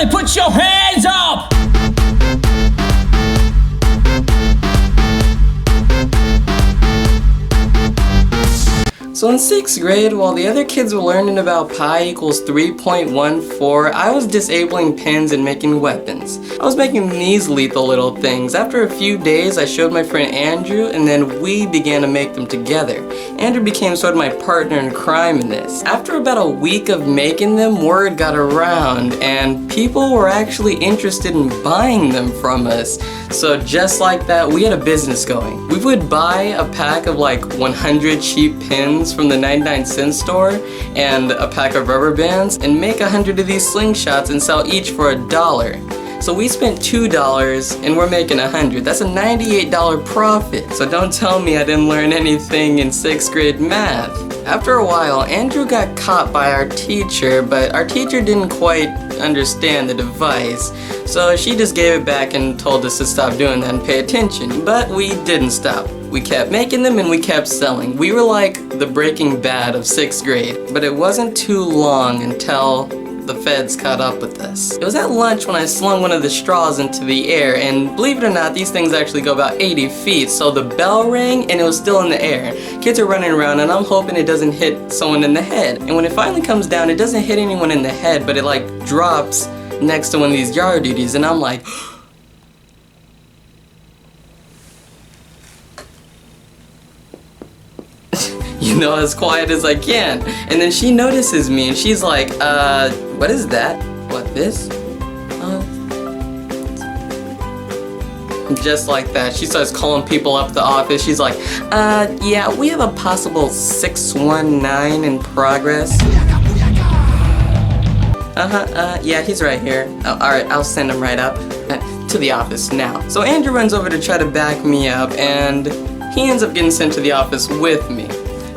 Everybody put your hands up! So in 6th grade, while the other kids were learning about pi equals 3.14, I was disabling pins and making weapons. I was making these lethal little things. After a few days, I showed my friend Andrew, and then we began to make them together. Andrew became sort of my partner in crime in this. After about a week of making them, word got around, and people were actually interested in buying them from us. So just like that, we had a business going. We would buy a pack of like 100 cheap pins from the 99-cent store and a pack of rubber bands and make 100 of these slingshots and sell each for $1. So we spent $2 and we're making 100. That's a $98 profit. So don't tell me I didn't learn anything in 6th grade math. After a while, Andrew got caught by our teacher, but our teacher didn't quite understand the device. So she just gave it back and told us to stop doing that and pay attention. But we didn't stop. We kept making them and we kept selling. We were like the Breaking Bad of 6th grade. But it wasn't too long until the feds caught up with us. It was at lunch when I slung one of the straws into the air, and believe it or not, these things actually go about 80 feet, so the bell rang and it was still in the air. Kids are running around and I'm hoping it doesn't hit someone in the head. And when it finally comes down, it doesn't hit anyone in the head, but it like drops next to one of these yard duties, and I'm like, you know, as quiet as I can. And then she notices me and she's like, what is that? What, this? Just like that, she starts calling people up at the office. She's like, yeah, we have a possible 619 in progress. Yeah, he's right here. Oh, alright, I'll send him right up to the office now. So Andrew runs over to try to back me up, and he ends up getting sent to the office with me.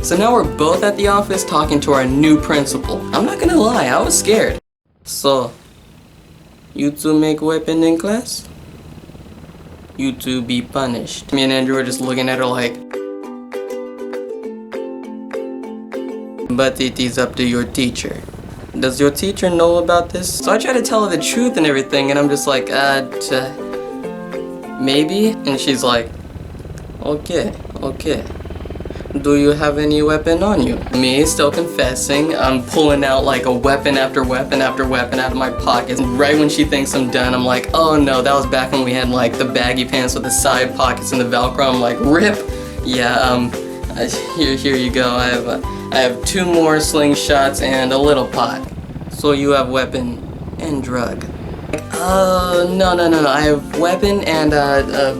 So now we're both at the office talking to our new principal. I'm not gonna lie, I was scared. So, you two make weapon in class? You two be punished. Me and Andrew are just looking at her like, but it is up to your teacher. Does your teacher know about this? So I try to tell her the truth and everything, and I'm just like, maybe? And she's like, okay. Do you have any weapon on you? Me, still confessing, I'm pulling out like a weapon after weapon after weapon out of my pockets. And right when she thinks I'm done, I'm like, oh no, that was back when we had like the baggy pants with the side pockets and the Velcro. I'm like, rip. Yeah, here you go. I have 2 more slingshots and a little pot. So you have weapon and drug. No. I have weapon and a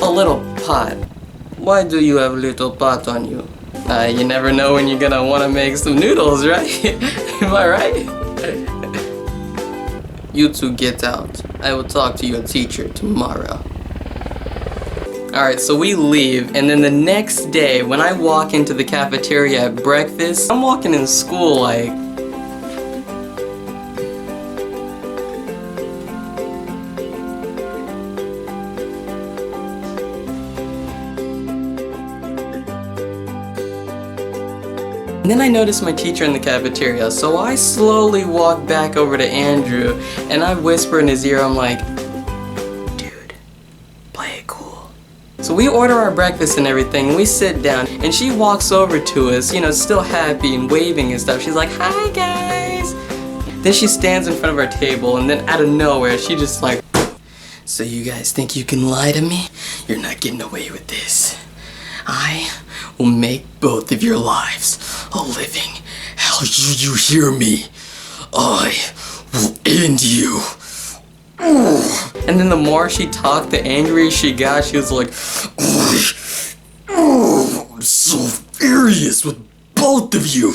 little pot. Why do you have little pot on you? You never know when you're gonna want to make some noodles, right? Am I right? You two get out. I will talk to your teacher tomorrow. Alright, so we leave, and then the next day, when I walk into the cafeteria at breakfast, I'm walking in school like, and then I noticed my teacher in the cafeteria, so I slowly walk back over to Andrew, and I whisper in his ear, I'm like, dude, play it cool. So we order our breakfast and everything, and we sit down, and she walks over to us, you know, still happy and waving and stuff. She's like, hi guys. Then she stands in front of our table, and then out of nowhere, she just like, so you guys think you can lie to me? You're not getting away with this. I will make both of your lives a living hell. You hear me? I will end you. And then the more she talked, the angrier she got. She was like, I'm so furious with both of you.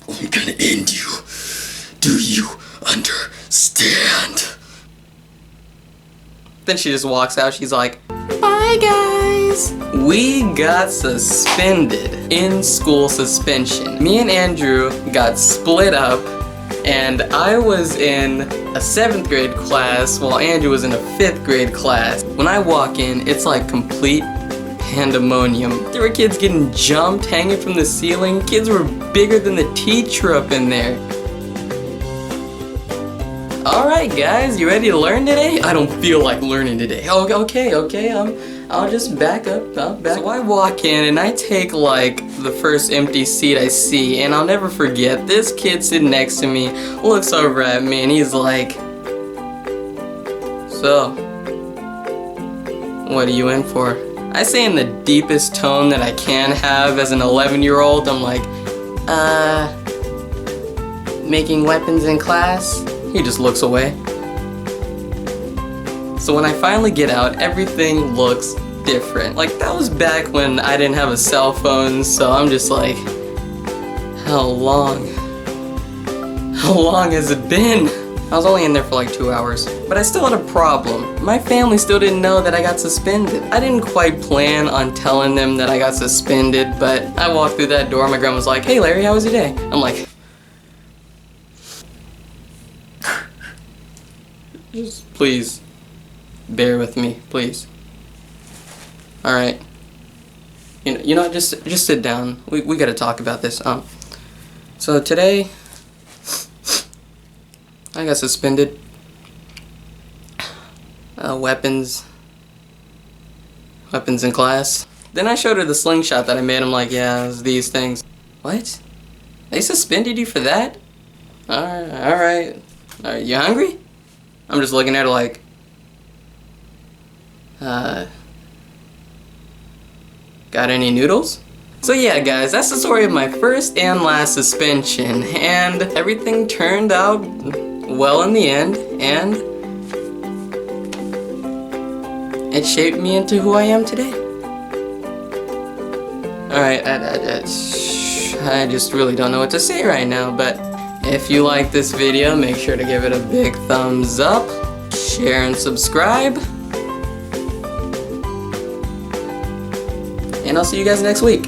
I'm gonna end you. Do you understand? Then she just walks out. She's like, bye guys. We got suspended. In school suspension. Me and Andrew got split up, and I was in a 7th grade class while Andrew was in a 5th grade class. When I walk in, it's like complete pandemonium. There were kids getting jumped, hanging from the ceiling. Kids were bigger than the teacher up in there. Alright guys, you ready to learn today? I don't feel like learning today. Oh, okay, I'll just back up. So I walk in and I take like the first empty seat I see, and I'll never forget, this kid sitting next to me looks over at me and he's like, "So, what are you in for?" I say in the deepest tone that I can have as an 11-year-old, I'm like, making weapons in class? He just looks away. So when I finally get out, everything looks different. Like, that was back when I didn't have a cell phone, so I'm just like, how long has it been? I was only in there for like 2 hours, but I still had a problem. My family still didn't know that I got suspended. I didn't quite plan on telling them that I got suspended, but I walked through that door, my grandma was like, "Hey Larry, how was your day?" I'm like, just please, bear with me, please. Alright. You know, just sit down. We gotta talk about this. So today, I got suspended. Weapons in class. Then I showed her the slingshot that I made. I'm like, yeah, it's these things. What? They suspended you for that? Alright. You hungry? I'm just looking at her like, got any noodles? So yeah guys, that's the story of my first and last suspension, and everything turned out well in the end, and it shaped me into who I am today. Alright, I just really don't know what to say right now, but if you like this video, make sure to give it a big thumbs up, share and subscribe, and I'll see you guys next week.